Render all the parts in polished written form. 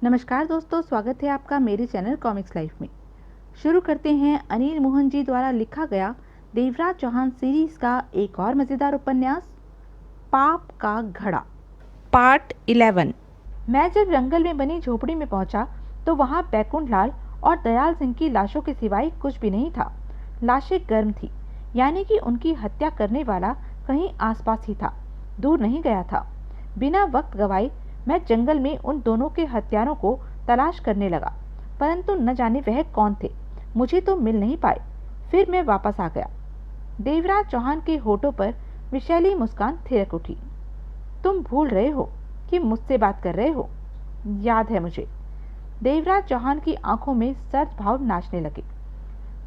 नमस्कार दोस्तों, स्वागत है आपका मेरे चैनल कॉमिक्स लाइफ में। शुरू करते हैं अनिल मोहन जी द्वारा लिखा गया देवराज चौहान सीरीज का एक और मज़ेदार उपन्यास पाप का घड़ा, पार्ट 11। मैं जब जंगल में बनी झोपड़ी में पहुंचा तो वहां बैकुंठ लाल और दयाल सिंह की लाशों के सिवाय कुछ भी नहीं था। लाशें गर्म थी, यानी कि उनकी हत्या करने वाला कहीं आसपास ही था, दूर नहीं गया था। बिना वक्त गवाए मैं जंगल में उन दोनों के हत्यारों को तलाश करने लगा, परंतु न जाने वह कौन थे, मुझे तो मिल नहीं पाए। फिर मैं वापस आ गया। देवराज चौहान के होठों पर विशैली मुस्कान थिरक उठी। तुम भूल रहे हो कि मुझसे बात कर रहे हो? याद है मुझे। देवराज चौहान की आंखों में सर्द भाव नाचने लगे।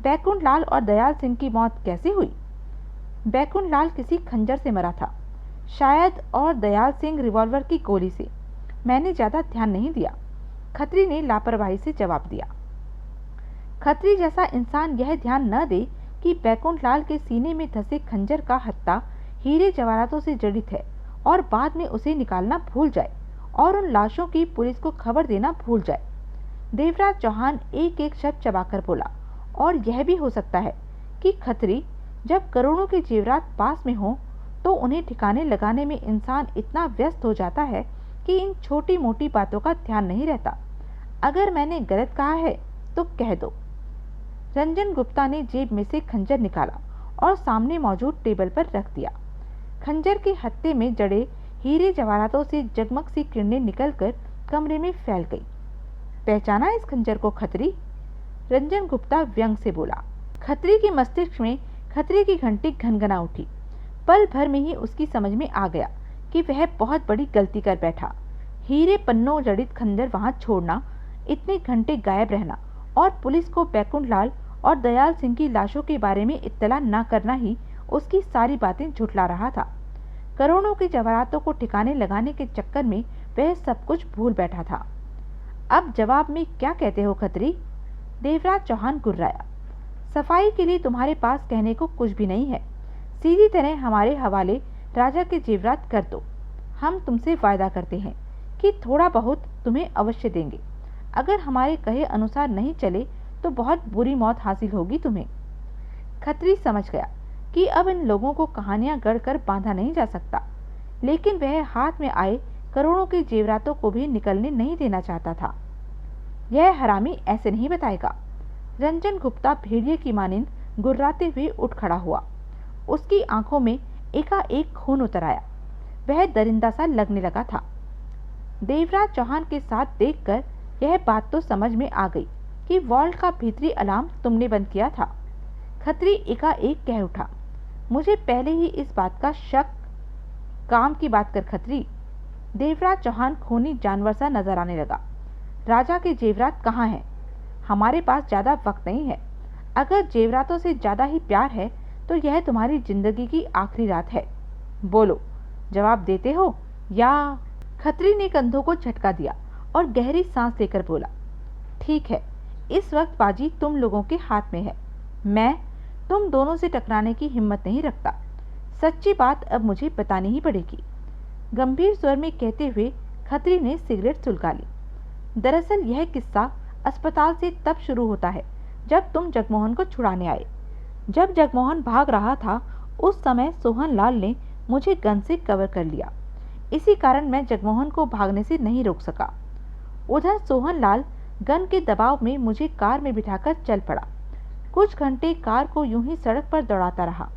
बैकुंठ लाल और दयाल सिंह की मौत कैसे हुई? बैकुंठ लाल किसी खंजर से मरा था शायद, और दयाल सिंह रिवॉल्वर की गोली से। मैंने ज्यादा ध्यान नहीं दिया, खत्री ने लापरवाही से जवाब दिया। खत्री जैसा इंसान यह ध्यान न दे कि बैकुंठ लाल के सीने में धंसे खंजर का हत्ता हीरे जवाहरातों से जड़ित है और बाद में उसे निकालना भूल जाए और उन लाशों की पुलिस को खबर देना भूल जाए। देवराज चौहान एक एक शब्द चबाकर बोला, और यह भी हो सकता है कि खत्री जब करोड़ों के जेवरात पास में हो तो उन्हें ठिकाने लगाने में इंसान इतना व्यस्त हो जाता है कि इन छोटी मोटी बातों का ध्यान नहीं रहता। अगर मैंने गलत कहा है तो कह दो। रंजन गुप्ता ने जेब में से खंजर निकाला और सामने मौजूद टेबल पर रख दिया। खंजर के हत्थे में जड़े हीरे जवाहरातों से जगमग सी किरणें निकलकर कमरे में फैल गई। पहचाना इस खंजर को खत्री? रंजन गुप्ता व्यंग से बोला। खत्री के मस्तिष्क में खतरे की घंटी घनघना उठी। पल भर में ही उसकी समझ में आ गया कि वह बहुत बड़ी गलती कर बैठा। हीरे पन्नों जड़ित खंजर वहां छोड़ना, इतने घंटे गायब रहना और पुलिस को बैकुंठ लाल और दयाल सिंह की लाशों के बारे में इत्तला न करना ही उसकी सारी बातें झुठला रहा था। करोड़ों के जवाहरातों को ठिकाने लगाने के चक्कर में वह सब कुछ भूल बैठा था। अब जवाब में क्या कहते हो खत्री? देवराज चौहान गुर्राया। सफाई के लिए तुम्हारे पास कहने को कुछ भी नहीं है। सीधी तरह हमारे हवाले राजा के जेवरात कर दो। हम तुमसे वायदा करते हैं कि थोड़ा बहुत तुम्हें अवश्य देंगे। अगर हमारे कहे अनुसार नहीं चले तो बहुत बुरी मौत हासिल होगी तुम्हें। खत्री समझ गया कि अब इन लोगों को कहानियां गढ़कर बांधा नहीं जा सकता, लेकिन वह हाथ में आए करोड़ों के जेवरातों को भी निकलने नहीं देना चाहता था। यह हरामी ऐसे नहीं बताएगा। रंजन गुप्ता भेड़िए की मानिंद गुर्राते हुए उठ खड़ा हुआ। उसकी आंखों में एकाएक खून उतर आया। वह दरिंदा सा लगने लगा था। देवराज चौहान के साथ देखकर यह बात तो समझ में आ गई कि वॉल्ट का भीतरी अलार्म तुमने बंद किया था। खत्री एकाएक कह उठा। मुझे पहले ही इस बात का शक। काम की बात कर खत्री। देवराज चौहान खूनी जानवर सा नजर आने लगा। राजा के जेवरात कहाँ हैं? हमारे पास ज्यादा वक्त नहीं है। अगर जेवरातों से ज्यादा ही प्यार है तो यह तुम्हारी जिंदगी की आखिरी रात है। बोलो, जवाब देते हो या? खत्री ने कंधों को झटका दिया और गहरी सांस लेकर बोला, ठीक है, इस वक्त बाजी तुम लोगों के हाथ में है। मैं तुम दोनों से टकराने की हिम्मत नहीं रखता। सच्ची बात अब मुझे बतानी ही पड़ेगी। गंभीर स्वर में कहते हुए खत्री ने सिगरेट सुलगा ली। दरअसल यह किस्सा अस्पताल से तब शुरू होता है जब तुम जगमोहन को छुड़ाने आए। जब जगमोहन भाग रहा था उस समय सोहन लाल ने मुझे गन से कवर कर लिया। इसी कारण मैं जगमोहन को भागने से नहीं रोक सका। उधर सोहन लाल गन के दबाव में मुझे कार में बिठाकर चल पड़ा। कुछ घंटे कार को यूं ही सड़क पर दौड़ाता रहा।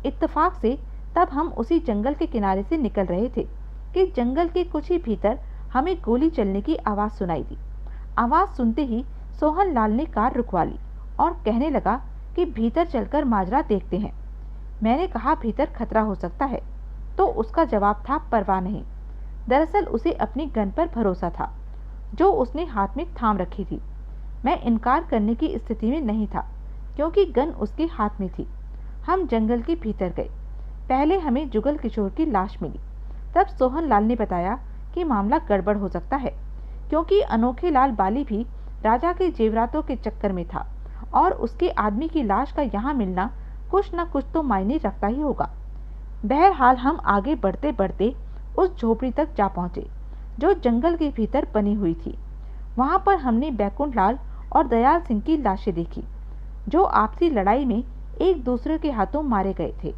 इत्तेफाक से तब हम उसी जंगल के किनारे से निकल रहे थे कि जंगल के कुछ ही भीतर हमें गोली चलने की आवाज़ सुनाई दी। आवाज़ सुनते ही सोहन लाल ने कार रुकवा ली और कहने लगा कि भीतर चलकर माजरा देखते हैं। मैंने कहा भीतर खतरा हो सकता है, तो उसका जवाब था परवाह नहीं। दरअसल उसे अपनी गन पर भरोसा था जो उसने हाथ में थाम रखी थी। मैं इनकार करने की स्थिति में नहीं था क्योंकि गन उसके हाथ में थी। हम जंगल के भीतर गए। पहले हमें जुगल किशोर की लाश मिली। तब सोहन लाल ने बताया कि मामला गड़बड़ हो सकता है क्योंकि अनोखे लाल बाली भी राजा के जेवरातों के चक्कर में था और उसके आदमी की लाश का यहाँ मिलना कुछ न कुछ तो मायने रखता ही होगा। बहरहाल हम आगे बढ़ते बढ़ते उस झोपड़ी तक जा पहुंचे जो जंगल के भीतर बनी हुई थी। वहां पर हमने बैकुंठ लाल और दयाल सिंह की लाशें देखी, जो आपसी लड़ाई में एक दूसरे के हाथों मारे गए थे,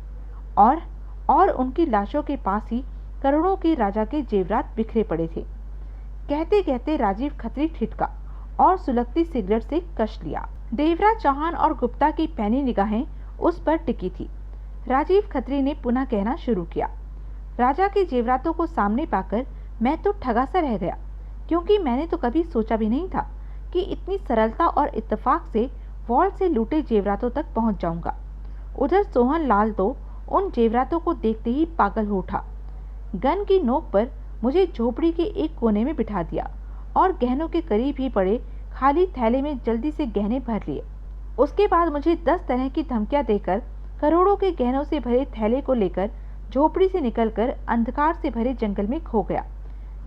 और उनकी लाशों के पास ही करोड़ों के राजा के जेवरात बिखरे पड़े थे। कहते कहते राजीव खत्री ठिठका और सुलगती सिगरेट से कश लिया। देवराज चौहान और गुप्ता की पैनी निगाहें उस पर टिकी थी। राजीव खत्री ने पुनः कहना शुरू किया, राजा के जेवरातों को सामने पाकर मैं तो ठगा सा रह गया, क्योंकि मैंने तो कभी सोचा भी नहीं था कि इतनी सरलता और इत्तेफाक से वॉल से लूटे जेवरातों तक पहुंच जाऊंगा। उधर सोहन लाल तो उन जेवरातों को देखते ही पागल हो उठा। गन की नोक पर मुझे झोपड़ी के एक कोने में बिठा दिया और गहनों के करीब ही पड़े खाली थैले में जल्दी से गहने भर लिए। उसके बाद मुझे 10 तरह की धमकियां देकर करोड़ों के गहनों से भरे थैले को लेकर झोपड़ी से निकलकर अंधकार से भरे जंगल में खो गया।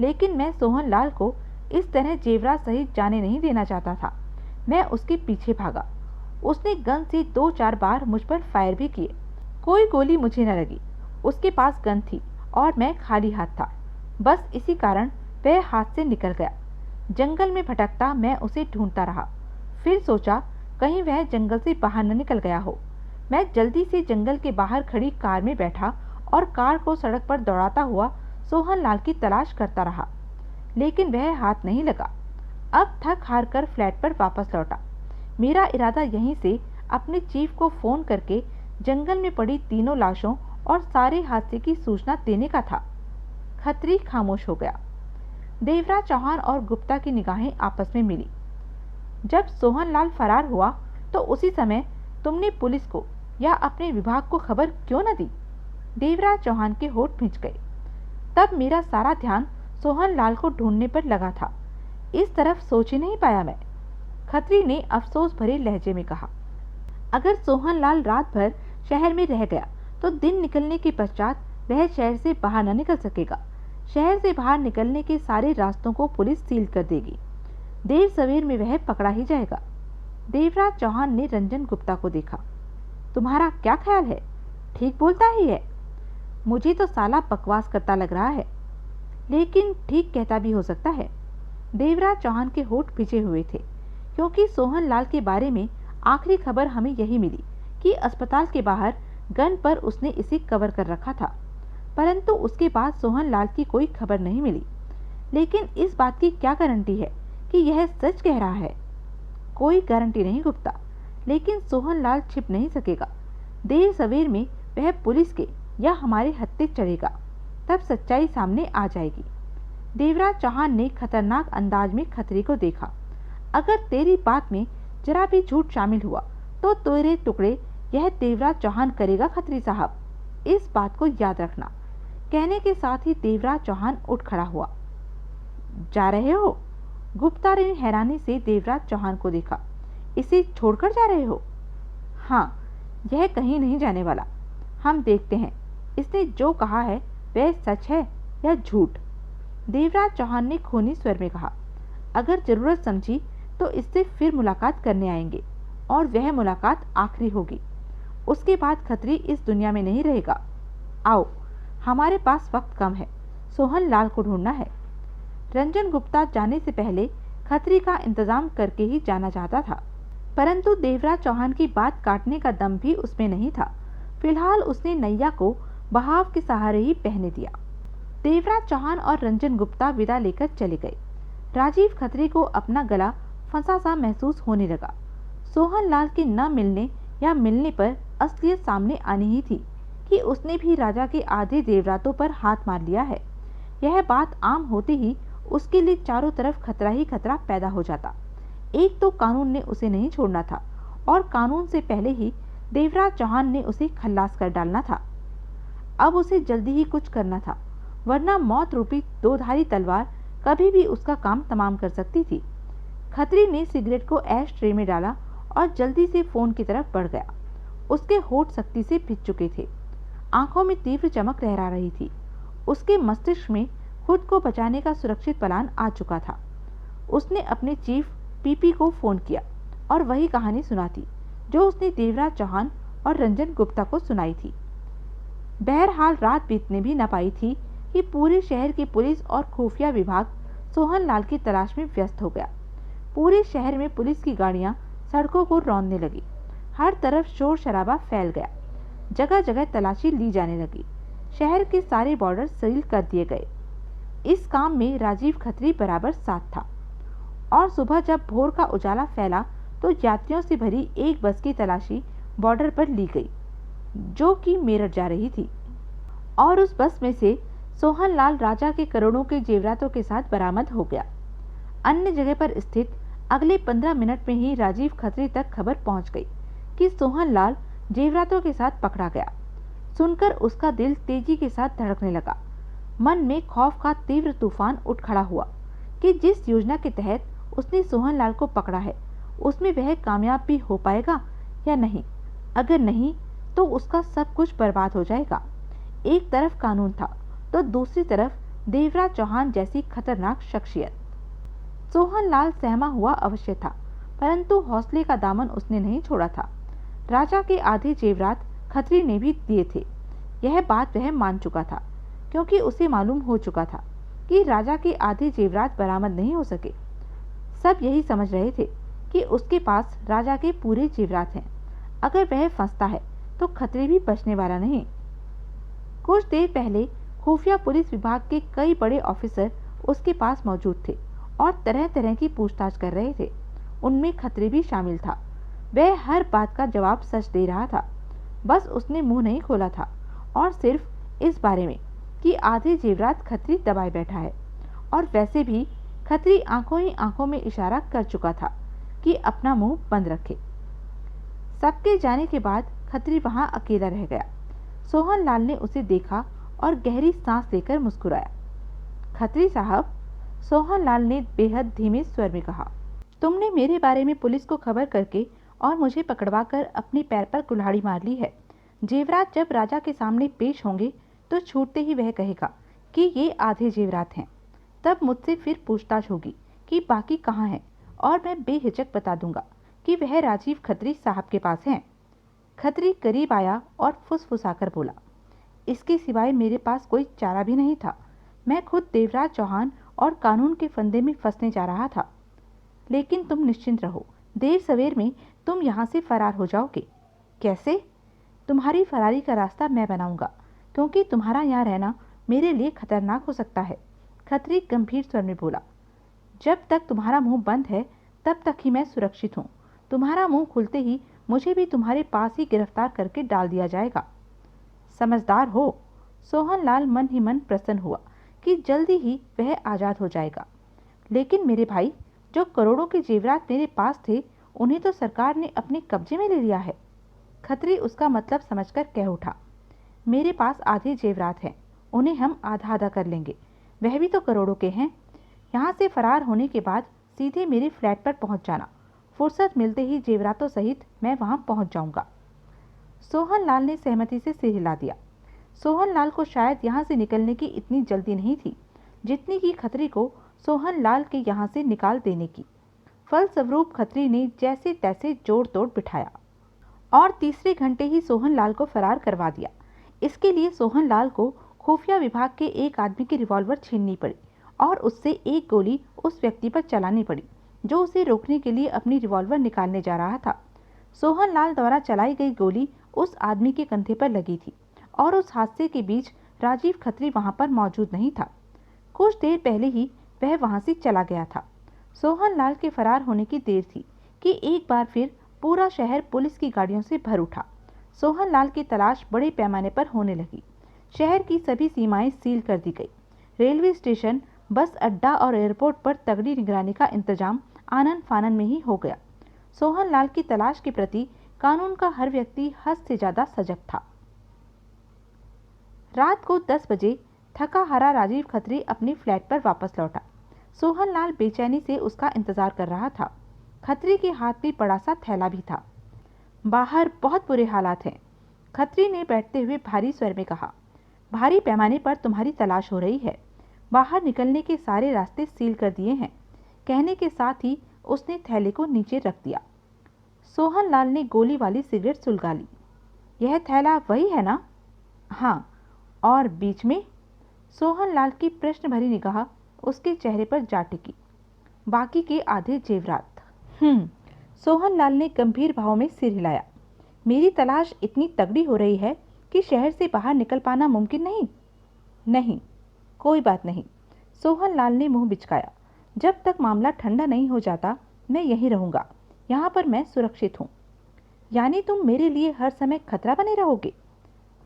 लेकिन मैं सोहन लाल को इस तरह जेवरात सहित जाने नहीं देना चाहता था। मैं उसके पीछे भागा। उसने गन से 2-4 बार मुझ पर फायर भी किए। कोई गोली मुझे न लगी। उसके पास गन थी और मैं खाली हाथ था। बस इसी कारण वह हाथ से निकल गया। जंगल में भटकता मैं उसे ढूंढता रहा। फिर सोचा कहीं वह जंगल से बाहर न निकल गया हो। मैं जल्दी से जंगल के बाहर खड़ी कार में बैठा और कार को सड़क पर दौड़ाता हुआ सोहन लाल की तलाश करता रहा, लेकिन वह हाथ नहीं लगा। अब थक हार कर फ्लैट पर वापस लौटा। मेरा इरादा यहीं से अपने चीफ को फोन करके जंगल में पड़ी तीनों लाशों और सारे हादसे की सूचना देने का था। खत्री खामोश हो गया। देवराज चौहान और गुप्ता की निगाहें आपस में मिली। जब सोहन लाल फरार हुआ तो उसी समय तुमने पुलिस को या अपने विभाग को खबर क्यों न दी? देवराज चौहान के होठ भींच गए। तब मेरा सारा ध्यान सोहन लाल को ढूंढने पर लगा था। इस तरफ सोच ही नहीं पाया मैं। खत्री ने अफसोस भरे लहजे में कहा, अगर सोहन लाल रात भर शहर में रह गया तो दिन निकलने के पश्चात वह शहर से बाहर न निकल सकेगा। शहर से बाहर निकलने के सारे रास्तों को पुलिस सील कर देगी। देर सवेर में वह पकड़ा ही जाएगा। देवराज चौहान ने रंजन गुप्ता को देखा। तुम्हारा क्या ख्याल है? ठीक बोलता ही है। मुझे तो साला बकवास करता लग रहा है, लेकिन ठीक कहता भी हो सकता है। देवराज चौहान के होठ भिजे हुए थे, क्योंकि सोहन लाल के बारे में आखिरी खबर हमें यही मिली कि अस्पताल के बाहर गन पर उसने इसे कवर कर रखा था। परंतु उसके बाद सोहन लाल की कोई खबर नहीं मिली। लेकिन इस बात की क्या गारंटी है कि यह सच कह रहा है? कोई गारंटी नहीं गुप्ता, लेकिन सोहन लाल छिप नहीं सकेगा। देर सवेर में वह पुलिस के या हमारे हत्थे चढ़ेगा, तब सच्चाई सामने आ जाएगी। देवराज चौहान ने खतरनाक अंदाज में खतरी को देखा। अगर तेरी बात में जरा भी झूठ शामिल हुआ तो तेरे टुकड़े यह देवराज चौहान करेगा खत्री साहब, इस बात को याद रखना। कहने के साथ ही देवराज चौहान उठ खड़ा हुआ। जा रहे हो? गुप्ता ने हैरानी से देवराज चौहान को देखा। इसे छोड़कर जा रहे हो? हाँ, यह कहीं नहीं जाने वाला। हम देखते हैं इसने जो कहा है वह सच है या झूठ। देवराज चौहान ने खूनी स्वर में कहा। अगर जरूरत समझी तो इससे फिर मुलाकात करने आएंगे, और वह मुलाकात आखिरी होगी। उसके बाद खत्री इस दुनिया में नहीं रहेगा। आओ, हमारे पास वक्त कम है। सोहन लाल को ढूंढना है। रंजन गुप्ता जाने से पहले खत्री का इंतजाम करके ही जाना चाहता था, परंतु देवराज चौहान की बात काटने का दम भी उसमें नहीं था। फिलहाल उसने नैया को बहाव के सहारे ही बहने दिया। देवराज चौहान और रंजन गुप्ता विदा लेकर चले गए। राजीव खत्री को अपना गला फंसा सा महसूस होने लगा। सोहन लाल के न मिलने या मिलने पर असलियत सामने आनी ही थी कि उसने भी राजा के आधे देवरातों पर हाथ मार लिया है। यह बात आम होते ही उसके लिए चारों तरफ खतरा ही खतरा पैदा हो जाता। एक तो कानून ने उसे नहीं छोड़ना था, और कानून से पहले ही देवराज चौहान ने उसे खल्लास कर डालना था। अब उसे जल्दी ही कुछ करना था, वरना मौत रूपी दोधारी तलवार कभी भी उसका काम तमाम कर सकती थी। खत्री ने सिगरेट को ऐश ट्रे में डाला और जल्दी से फोन की तरफ बढ़ गया। उसके होठ सख्ती से भिज चुके थे। आंखों में तीव्र चमक लहरा रही थी। उसके मस्तिष्क में खुद को बचाने का सुरक्षित प्लान आ चुका था। उसने अपने चीफ पीपी को फोन किया और वही कहानी सुनाती जो उसने देवराज चौहान और रंजन गुप्ता को सुनाई थी। बहरहाल रात बीतने भी न पाई थी कि पूरे शहर की पुलिस और खुफिया विभाग सोहन लाल की तलाश में व्यस्त हो गया। पूरे शहर में पुलिस की गाड़ियां सड़कों को रौंदने लगी। हर तरफ शोर शराबा फैल गया। जगह जगह तलाशी ली जाने लगी। शहर के सारे बॉर्डर सील कर दिए गए। इस काम में राजीव खत्री बराबर साथ था। और सुबह जब भोर का उजाला फैला तो यात्रियों से भरी एक बस की तलाशी बॉर्डर पर ली गई, जो कि मेरठ जा रही थी। और उस बस में से सोहनलाल राजा के करोड़ों के जेवरातों के साथ बरामद हो गया। अन्य जगह पर स्थित अगले 15 मिनट में ही राजीव खत्री तक खबर पहुंच गई कि सोहनलाल जेवरातों के साथ पकड़ा गया। सुनकर उसका दिल तेजी के साथ धड़कने लगा। मन में खौफ का तीव्र तूफान उठ खड़ा हुआ कि जिस योजना के तहत उसने सोहनलाल को पकड़ा है, उसमें वह कामयाब भी हो पाएगा या नहीं। अगर नहीं तो उसका सब कुछ बर्बाद हो जाएगा। एक तरफ कानून था तो दूसरी तरफ देवराज चौहान जैसी खतरनाक शख्सियत। सोहनलाल सहमा हुआ अवश्य था, परंतु हौसले का दामन उसने नहीं छोड़ा था। राजा के आधे जेवरात खत्री ने भी दिए थे। यह बात वह मान चुका था, क्योंकि उसे मालूम हो चुका था कि राजा के आधे जेवरात बरामद नहीं हो सके। सब यही समझ रहे थे कि उसके पास राजा के पूरे जेवरात हैं। अगर वह फंसता है तो खतरे भी बचने वाला नहीं। कुछ देर पहले खुफिया पुलिस विभाग के कई बड़े ऑफिसर उसके पास मौजूद थे और तरह तरह की पूछताछ कर रहे थे। उनमें खतरे भी शामिल था। वह हर बात का जवाब सच दे रहा था। बस उसने मुंह नहीं खोला था, और सिर्फ इस बारे में कि आधे जेवरात खत्री दबाए बैठा है। और वैसे भी खत्री आंखों ही आंखों में इशारा कर चुका था कि अपना मुंह बंद रखे। सबके जाने के बाद खत्री वहां अकेला रह गया। सोहनलाल ने उसे देखा और गहरी सांस लेकर मुस्कुराया। खत्री साहब, सोहनलाल ने बेहद धीमे स्वर में कहा, तुमने मेरे बारे में पुलिस को खबर करके और मुझे पकड़वाकर अपने पैर पर कुल्हाड़ी मार ली है। जेवरात जब राजा के सामने पेश होंगे तो छूटते ही वह कहेगा कि ये आधे जेवरात हैं। तब मुझसे फिर पूछताछ होगी कि बाकी कहाँ हैं, और मैं बेहिचक बता दूंगा कि वह राजीव खत्री साहब के पास हैं। खत्री करीब आया और फुसफुसाकर बोला, इसके सिवाय मेरे पास कोई चारा भी नहीं था। मैं खुद देवराज चौहान और कानून के फंदे में फंसने जा रहा था। लेकिन तुम निश्चिंत रहो, देर सवेर में तुम यहाँ से फरार हो जाओगे। कैसे? तुम्हारी फरारी का रास्ता मैं बनाऊंगा, क्योंकि तुम्हारा यहाँ रहना मेरे लिए खतरनाक हो सकता है। खत्री गंभीर स्वर में बोला, जब तक तुम्हारा मुंह बंद है तब तक ही मैं सुरक्षित हूँ। तुम्हारा मुंह खुलते ही मुझे भी तुम्हारे पास ही गिरफ्तार करके डाल दिया जाएगा। समझदार हो। सोहनलाल मन ही मन प्रसन्न हुआ कि जल्दी ही वह आज़ाद हो जाएगा। लेकिन मेरे भाई, जो करोड़ों के जेवरात मेरे पास थे, उन्हें तो सरकार ने अपने कब्जे में ले लिया है। खत्री उसका मतलब समझकर कह उठा, मेरे पास आधे जेवरात हैं, उन्हें हम आधा आधा कर लेंगे। वह भी तो करोड़ों के हैं। यहाँ से फरार होने के बाद सीधे मेरे फ्लैट पर पहुँच जाना। फुर्सत मिलते ही जेवरातों सहित मैं वहाँ पहुँच जाऊँगा। सोहनलाल ने सहमति से सिर हिला दिया। सोहनलाल को शायद यहाँ से निकलने की इतनी जल्दी नहीं थी जितनी कि खत्री को सोहनलाल के यहाँ से निकाल देने की। फलस्वरूप खत्री ने जैसे तैसे जोड़ तोड़ बिठाया और तीसरे घंटे ही सोहनलाल को फरार करवा दिया। इसके लिए सोहनलाल को खुफिया विभाग के एक आदमी की रिवॉल्वर छीननी पड़ी और उससे एक गोली उस व्यक्ति पर चलानी पड़ी जो उसे रोकने के लिए अपनी रिवॉल्वर निकालने जा रहा था। सोहनलाल द्वारा चलाई गई गोली उस आदमी के कंधे पर लगी थी और उस हादसे के बीच राजीव खत्री वहां पर मौजूद नहीं था। कुछ देर पहले ही वह वहां से चला गया था। सोहनलाल के फरार होने की देर थी कि एक बार फिर पूरा शहर पुलिस की गाड़ियों से भर उठा। सोहनलाल की तलाश बड़े पैमाने पर होने लगी। शहर की सभी सीमाएं सील कर दी गई। रेलवे स्टेशन, बस अड्डा और एयरपोर्ट पर तगड़ी निगरानी का इंतजाम आनन फानन में ही हो गया। सोहनलाल की तलाश के प्रति कानून का हर व्यक्ति हद से ज्यादा सजग था। रात को 10 बजे थका हारा राजीव खत्री अपने फ्लैट पर वापस लौटा। सोहनलाल बेचैनी से उसका इंतजार कर रहा था। खत्री के हाथ में बड़ा सा थैला भी था। बाहर बहुत बुरे हालात हैं, खत्री ने बैठते हुए भारी स्वर में कहा। भारी पैमाने पर तुम्हारी तलाश हो रही है। बाहर निकलने के सारे रास्ते सील कर दिए हैं। कहने के साथ ही उसने थैले को नीचे रख दिया। सोहनलाल ने गोली वाली सिगरेट सुलगा ली। यह थैला वही है ना? हाँ। और बीच में? सोहनलाल की प्रश्न भरी निगाह उसके चेहरे पर जा टिकी। बाकी के आधे जेवरात। सोहनलाल ने गंभीर भाव में सिर हिलाया। मेरी तलाश इतनी तगड़ी हो रही है कि शहर से बाहर निकल पाना मुमकिन नहीं। नहीं, कोई बात नहीं, सोहनलाल ने मुंह बिचकाया। जब तक मामला ठंडा नहीं हो जाता मैं यहीं रहूंगा। यहाँ पर मैं सुरक्षित हूँ। यानी तुम मेरे लिए हर समय खतरा बने रहोगे?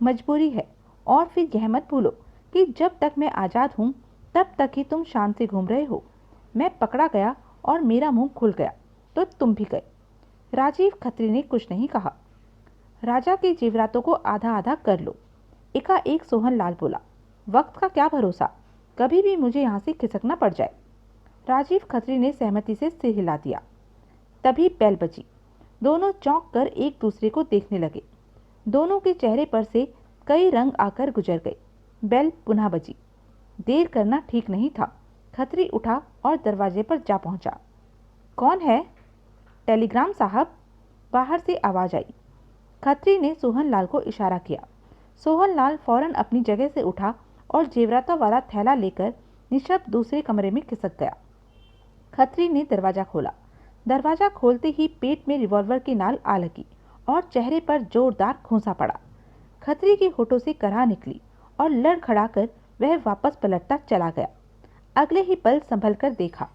मजबूरी है। और फिर यह मत भूलो कि जब तक मैं आज़ाद हूँ तब तक ही तुम शान से घूम रहे हो। मैं पकड़ा गया और मेरा मुंह खुल गया तो तुम भी गए। राजीव खत्री ने कुछ नहीं कहा। राजा के जेवरातों को आधा आधा कर लो, एकाएक सोहनलाल बोला। वक्त का क्या भरोसा, कभी भी मुझे यहाँ से खिसकना पड़ जाए। राजीव खत्री ने सहमति से सिर हिला दिया। तभी बेल बजी। दोनों चौंक कर एक दूसरे को देखने लगे। दोनों के चेहरे पर से कई रंग आकर गुजर गए। बेल पुनः बजी। देर करना ठीक नहीं था। खत्री उठा और दरवाजे पर जा पहुंचा। कौन है? टेलीग्राम साहब, बाहर से आवाज आई। खत्री ने सोहनलाल को इशारा किया। सोहनलाल फौरन अपनी जगह से उठा और जेवरातों वाला थैला लेकर निशब्द दूसरे कमरे में खिसक गया। खत्री ने दरवाजा खोला। दरवाजा खोलते ही पेट में रिवॉल्वर की नाल आ लगी और चेहरे पर जोरदार खूंसा पड़ा। खत्री के होठों से कराह निकली और लड़खड़ाकर वह वापस पलटता चला गया। अगले ही पल संभल कर देखा।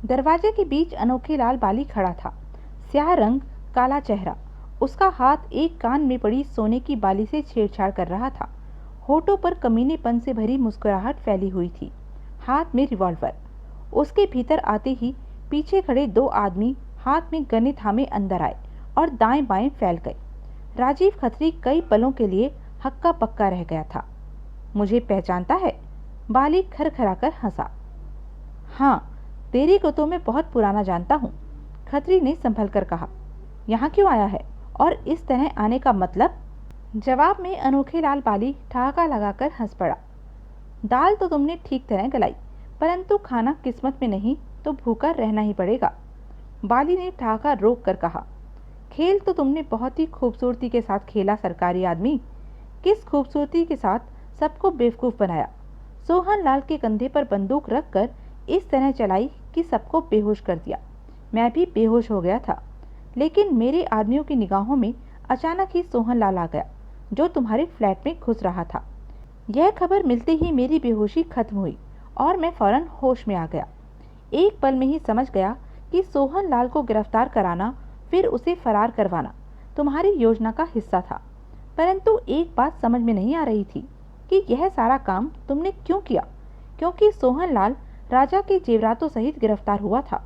दरवाजे के बीच अनोखे लाल बाली खड़ा था। स्याह रंग, काला चेहरा। उसका हाथ एक कान में पड़ी सोने की बाली से छेड़छाड़ कर रहा था। होठों पर कमीनेपन से भरी मुस्कुराहट फैली हुई थी। हाथ में रिवॉल्वर। उसके भीतर आते ही पीछे खड़े दो आदमी हाथ में गने थामे अंदर आए और दाएं बाएं फैल गए। राजीव खत्री कई पलों के लिए हक्का पक्का रह गया था। मुझे पहचानता है? बाली खरखराकर हंसा। हाँ, तेरी को तो मैं बहुत पुराना जानता हूँ, खत्री ने संभल कर कहा। यहाँ क्यों आया है और इस तरह आने का मतलब? जवाब में अनोखे लाल बाली ठहाका लगाकर हंस पड़ा। दाल तो तुमने ठीक तरह गलाई, परंतु खाना किस्मत में नहीं तो भूखा रहना ही पड़ेगा, बाली ने ठहाका रोक कर कहा। खेल तो तुमने बहुत ही खूबसूरती के साथ खेला सरकारी आदमी। किस खूबसूरती के साथ सबको बेवकूफ़ बनाया। सोहनलाल के कंधे पर बंदूक रखकर इस तरह चलाई कि सबको बेहोश कर दिया। मैं भी बेहोश हो गया था, लेकिन मेरे आदमियों की निगाहों में अचानक ही सोहनलाल आ गया, जो तुम्हारे फ्लैट में घुस रहा था। यह खबर मिलते ही मेरी बेहोशी खत्म हुई और मैं फौरन होश में आ गया। एक पल में ही समझ गया कि सोहनलाल को गिरफ्तार कराना फिर उसे फरार करवाना तुम्हारी योजना का हिस्सा था। परंतु एक बात समझ में नहीं आ रही थी कि यह सारा काम तुमने क्यों किया, क्योंकि सोहनलाल राजा के जेवरातों सहित गिरफ्तार हुआ था।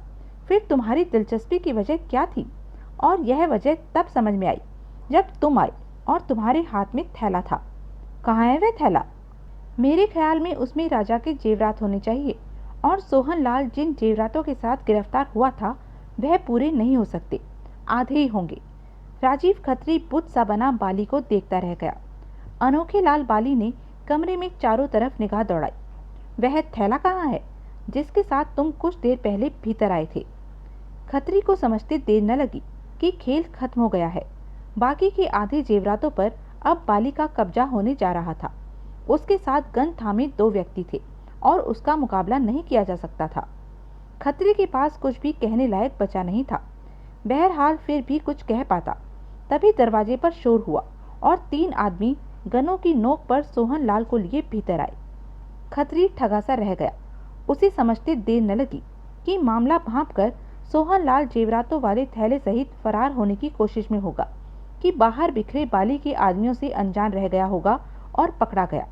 फिर तुम्हारी दिलचस्पी की वजह क्या थी? और यह वजह तब समझ में आई जब तुम आए और तुम्हारे हाथ में थैला था। कहाँ है वह थैला? मेरे ख्याल में उसमें राजा के जेवरात होने चाहिए, और सोहनलाल जिन जेवरातों के साथ गिरफ्तार हुआ था वह पूरे नहीं हो सकते, आधे ही होंगे। राजीव खत्री बुत सा बना बाली को देखता रह गया। अनोखे लाल बाली ने कमरे में चारों तरफ निगाह दौड़ाई। वह थैला कहाँ है जिसके साथ तुम कुछ देर पहले भीतर आए थे? खत्री को समझते देर न लगी कि खेल खत्म हो गया है। बाकी के आधे जेवरातों पर अब बाली का कब्जा होने जा रहा था। उसके साथ गन थामे दो व्यक्ति थे और उसका मुकाबला नहीं किया जा सकता था। खत्री के पास कुछ भी कहने लायक बचा नहीं था। बहरहाल फिर भी कुछ कह पाता। तभी दरवाजे पर शोर हुआ और तीन आदमी गनों की नोक पर सोहनलाल को लिए भीतर आए। खत्री ठगा सा रह गया। उसे समझते देर न लगी कि मामला भांपकर सोहनलाल जेवरातों वाले थैले सहित फरार होने की कोशिश में होगा, कि बाहर बिखरे बाली के आदमियों से अनजान रह गया होगा और पकड़ा गया।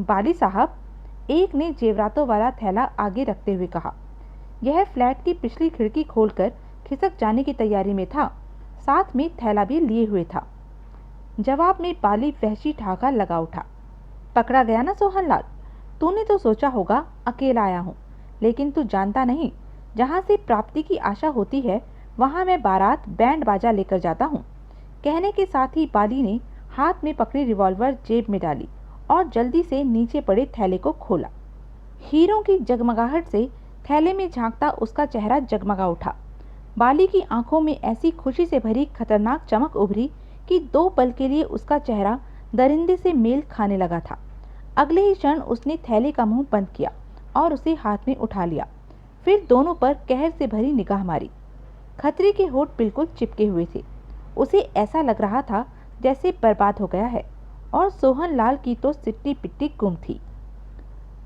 बाली साहब, एक ने जेवरातों वाला थैला आगे रखते हुए कहा। यह फ्लैट की पिछली खिड़की खोलकर खिसक जाने की तैयारी में था, साथ में थैला भी लिए हुए था। जवाब में बाली वहशी ठहाका लगा उठा। पकड़ा गया ना सोहनलाल? तूने तो सोचा होगा अकेला आया हूँ, लेकिन तू जानता नहीं, जहाँ से प्राप्ति की आशा होती है वहाँ मैं बारात बैंड बाजा लेकर जाता हूँ। कहने के साथ ही बाली ने हाथ में पकड़ी रिवॉल्वर जेब में डाली और जल्दी से नीचे पड़े थैले को खोला। हीरों की जगमगाहट से थैले में झांकता उसका चेहरा जगमगा उठा। बाली की आंखों में ऐसी खुशी से भरी खतरनाक चमक उभरी कि दो पल के लिए उसका चेहरा दरिंदे से मेल खाने लगा था। अगले ही क्षण उसने थैले का मुंह बंद किया और उसे हाथ में उठा लिया। फिर दोनों पर कहर से भरी निगाह मारी। खत्री के होठ बिल्कुल चिपके हुए थे। उसे ऐसा लग रहा था जैसे बर्बाद हो गया है, और सोहन लाल की तो सिट्टी पिट्टी गुम थी।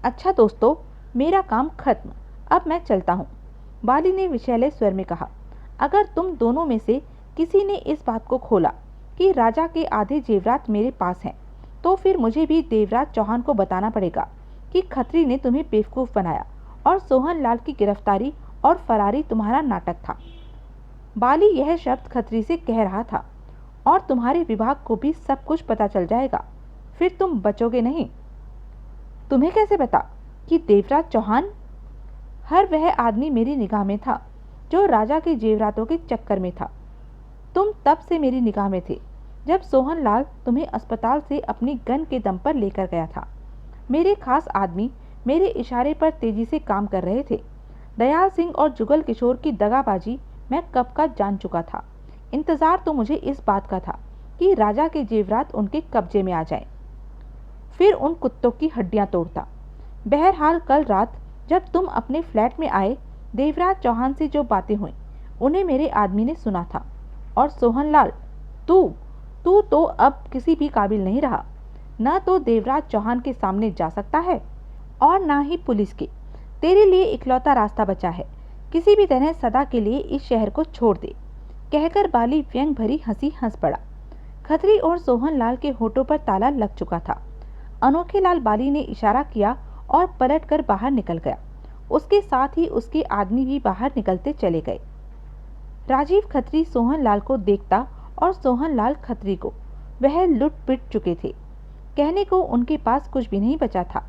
अच्छा दोस्तों, मेरा काम खत्म, अब मैं चलता हूँ, बाली ने विषैले स्वर में कहा। अगर तुम दोनों में से किसी ने इस बात को खोला कि राजा के आधे जेवरात मेरे पास हैं, तो फिर मुझे भी देवराज चौहान को बताना पड़ेगा कि खत्री ने तुम्हें बेवकूफ़ बनाया और सोहन लाल की गिरफ्तारी और फरारी तुम्हारा नाटक था। बाली यह शब्द खत्री से कह रहा था, और तुम्हारे विभाग को भी सब कुछ पता चल जाएगा, फिर तुम बचोगे नहीं। तुम्हें कैसे पता कि देवराज चौहान? हर वह आदमी मेरी निगाह में था जो राजा के जेवरातों के चक्कर में था। तुम तब से मेरी निगाह में थे जब सोहन लाल तुम्हें अस्पताल से अपनी गन के दम पर लेकर गया था। मेरे खास आदमी मेरे इशारे पर तेजी से काम कर रहे थे। दयाल सिंह और जुगल किशोर की दगाबाजी मैं कब का जान चुका था। इंतजार तो मुझे इस बात का था कि राजा के जेवरात उनके कब्जे में आ जाएं, फिर उन कुत्तों की हड्डियां तोड़ता। बहरहाल कल रात जब तुम अपने फ्लैट में आए, देवराज चौहान से जो बातें हुई उन्हें मेरे आदमी ने सुना था। और सोहन लाल, तू तू तो अब किसी भी काबिल नहीं रहा। न तो देवराज चौहान के सामने जा सकता है और ना ही पुलिस के। तेरे लिए इकलौता रास्ता बचा है, किसी भी तरह सदा के लिए इस शहर को छोड़ दे, कहकर बाली व्यंग भरी हंसी हंस पड़ा। खत्री और सोहन लाल के होठों पर ताला लग चुका था। अनोखे लाल बाली ने इशारा किया और पलटकर बाहर निकल गया। उसके साथ ही उसके आदमी भी बाहर निकलते चले गए। राजीव खत्री सोहन लाल को देखता और सोहन लाल खत्री को। वह लुट पिट चुके थे, कहने को उनके पास कुछ भी नहीं बचा था।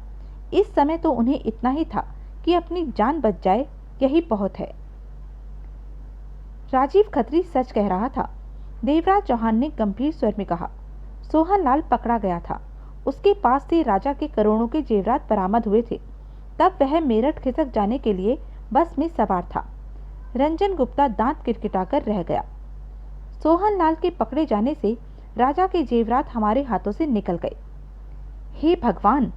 इस समय तो उन्हें इतना ही था कि अपनी जान बच जाए, यही बहुत है। राजीव खत्री सच कह रहा था, देवराज चौहान ने गंभीर स्वर में कहा। सोहन लाल पकड़ा गया था। उसके पास से राजा के करोड़ों के जेवरात बरामद हुए थे। तब वह मेरठ खिसक जाने के लिए बस में सवार था। रंजन गुप्ता दांत किटकिटाकर रह गया। सोहन लाल के पकड़े जाने से राजा के जेवरात हमारे हाथों से निकल गए। हे भगवान!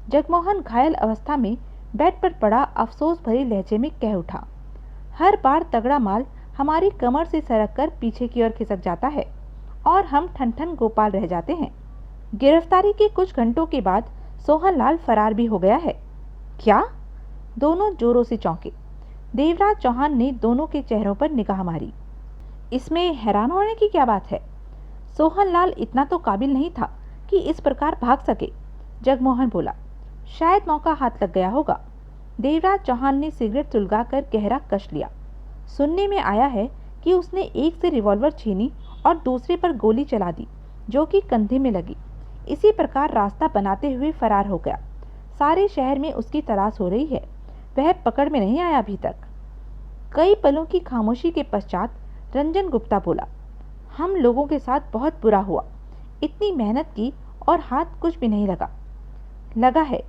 जगमोहन घायल अवस्था में बेड पर पड़ा अफसोस भरे लहजे में कह उठा। हर बार तगड़ा माल हमारी कमर से सरक कर पीछे की ओर खिसक जाता है और हम ठन-ठन गोपाल रह जाते हैं। गिरफ्तारी के कुछ घंटों के बाद सोहन लाल फरार भी हो गया है। क्या? दोनों जोरों से चौंके। देवराज चौहान ने दोनों के चेहरों पर निगाह मारी। इसमें हैरान होने की क्या बात है? सोहन लाल इतना तो काबिल नहीं था कि इस प्रकार भाग सके, जगमोहन बोला। शायद मौका हाथ लग गया होगा। देवराज चौहान ने सिगरेट सुलगाकर गहरा कश लिया। सुनने में आया है कि उसने एक से रिवॉल्वर छीनी और दूसरे पर गोली चला दी, जो कि कंधे में लगी। इसी प्रकार रास्ता बनाते हुए फरार हो गया। सारे शहर में उसकी तलाश हो रही है। वह पकड़ में नहीं आया अभी तक। कई पलों की खामोशी के पश्चात रंजन गुप्ता बोला, हम लोगों के साथ बहुत बुरा हुआ। इतनी मेहनत की और हाथ कुछ भी नहीं लगा है।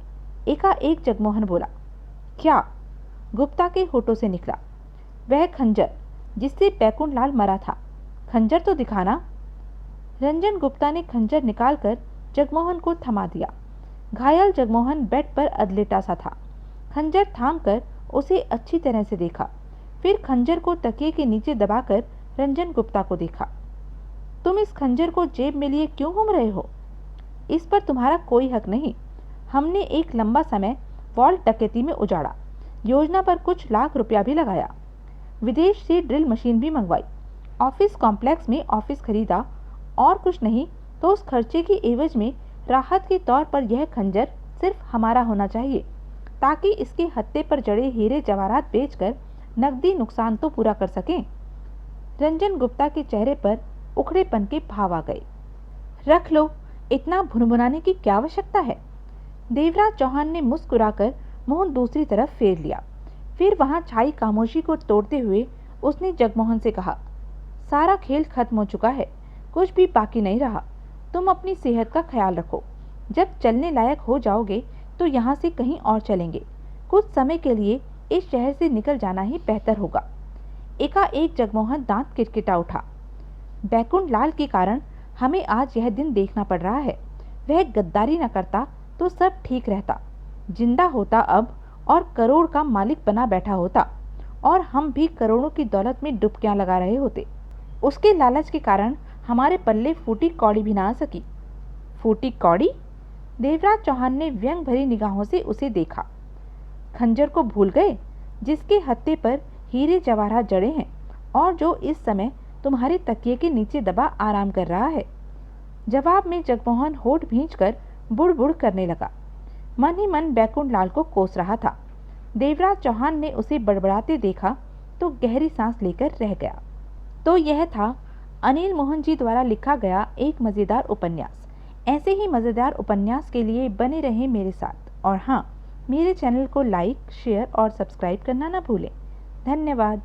एकाएक जगमोहन बोला। क्या? गुप्ता के होठों से निकला। वह खंजर जिससे बैकुंठ लाल मरा था। खंजर तो दिखाना। रंजन गुप्ता ने खंजर निकालकर जगमोहन को थमा दिया। घायल जगमोहन बेड पर अधलेटा सा था। खंजर थामकर उसे अच्छी तरह से देखा, फिर खंजर को तकिए के नीचे दबाकर रंजन गुप्ता को देखा। तुम इस खंजर को जेब में लिए क्यों घूम रहे हो? इस पर तुम्हारा कोई हक नहीं। हमने एक लंबा समय वॉल्ट डकैती में उजाड़ा, योजना पर कुछ लाख रुपया भी लगाया, विदेश से ड्रिल मशीन भी मंगवाई, ऑफिस कॉम्प्लेक्स में ऑफिस खरीदा, और कुछ नहीं तो उस खर्चे की एवज में राहत के तौर पर यह खंजर सिर्फ हमारा होना चाहिए, ताकि इसके हत्थे पर जड़े हीरे जवाहरात बेचकर नकदी नुकसान तो पूरा कर सकें। रंजन गुप्ता के चेहरे पर उखड़ेपन के भाव आ गए। रख लो, इतना भुनभुनाने की क्या आवश्यकता है? देवराज चौहान ने मुस्कुराकर मुंह दूसरी तरफ फेर लिया। फिर वहां छाई खामोशी को तोड़ते हुए उसने जगमोहन से कहा, सारा खेल खत्म हो चुका है, कुछ भी बाकी नहीं रहा। तुम अपनी सेहत का ख्याल रखो। जब चलने लायक हो जाओगे तो यहाँ से कहीं और चलेंगे। कुछ समय के लिए इस शहर से निकल जाना ही बेहतर होगा। एकाएक जगमोहन दांत किटकिटा उठा। बैकुंठ लाल के कारण हमें आज यह दिन देखना पड़ रहा है। वह गद्दारी न करता तो सब ठीक रहता। जिंदा होता अब और करोड़ का मालिक बना बैठा होता और हम भी करोड़ों की दौलत में डुबकियां लगा रहे होते। उसके लालच के कारण हमारे पल्ले फूटी कौड़ी भी ना आ सकी। फूटी कौड़ी? देवराज चौहान ने व्यंग भरी निगाहों से उसे देखा। खंजर को भूल गए, जिसके हत्थे पर हीरे जवाहरात जड़े हैं और जो इस समय तुम्हारे तकिए के नीचे दबा आराम कर रहा है। जवाब में जगमोहन होठ भींचकर बुड़ बुड़ करने लगा। मन ही मन बैकुंठ लाल को कोस रहा था। देवराज चौहान ने उसे बड़बड़ाते देखा तो गहरी सांस लेकर रह गया। तो यह था अनिल मोहन जी द्वारा लिखा गया एक मज़ेदार उपन्यास। ऐसे ही मज़ेदार उपन्यास के लिए बने रहें मेरे साथ, और हाँ, मेरे चैनल को लाइक, शेयर और सब्सक्राइब करना ना भूलें। धन्यवाद।